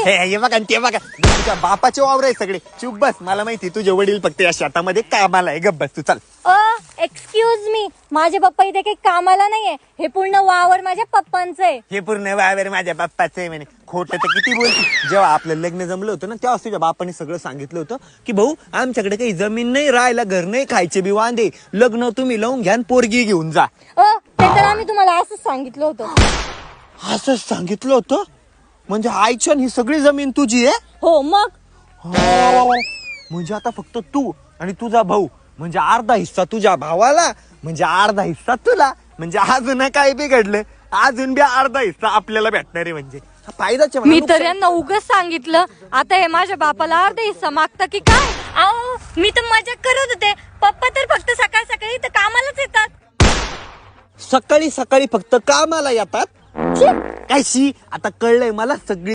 करते. हे बघा ते बघा, तुझ्या बापाचे वावर आहे सगळे. चुप बस, मला माहिती तुझे वडील फक्त या शेतामध्ये कामाला आहे. गप बस तू, चल. एक्सक्यूज मी, माझे पप्पा इथे काही कामाला नाहीये. हे पूर्ण वावर माझ्या पप्पांचं आहे. हे पूर्ण वावर माझ्या बाप्पाचं आहे म्हणे. खोटं तर किती बोलती. जेव्हा आपलं लग्न जमलं होतं ना, तेव्हा तुझ्या बापाने सगळं सांगितलं होतं की भाऊ आमच्याकडे काही जमीन नाही, राहायला घर नाही, खायचे बी वांदे, लग्न तुम्ही लावून घ्या आणि पोरगी घेऊन जा. ते तर आम्ही तुम्हाला असंच सांगितलं होतं. असंच सांगितलं होतं म्हणजे आईच्या ही सगळी जमीन तुझी आहे? हो मग. म्हणजे आता फक्त तू आणि तुझा भाऊ, म्हणजे अर्धा हिस्सा तुझ्या भावाला, म्हणजे अर्धा हिस्सा तुला. म्हणजे अजून काय बिघडलं, अजून बी अर्धा हिस्सा आपल्याला भेटणार आहे. म्हणजे फायदाचे. मी तर यांना उगाच सांगितलं. आता हे माझ्या बापाला अर्धा हिस्सा मागता की काय? अहो मी तर मजाक करत होते. पप्पा तर फक्त सकाळ सकाळी इथं कामालाच येतात. सकाळी सकाळी फक्त कामाला येतात? काय शी, आता कळलंय मला सगळी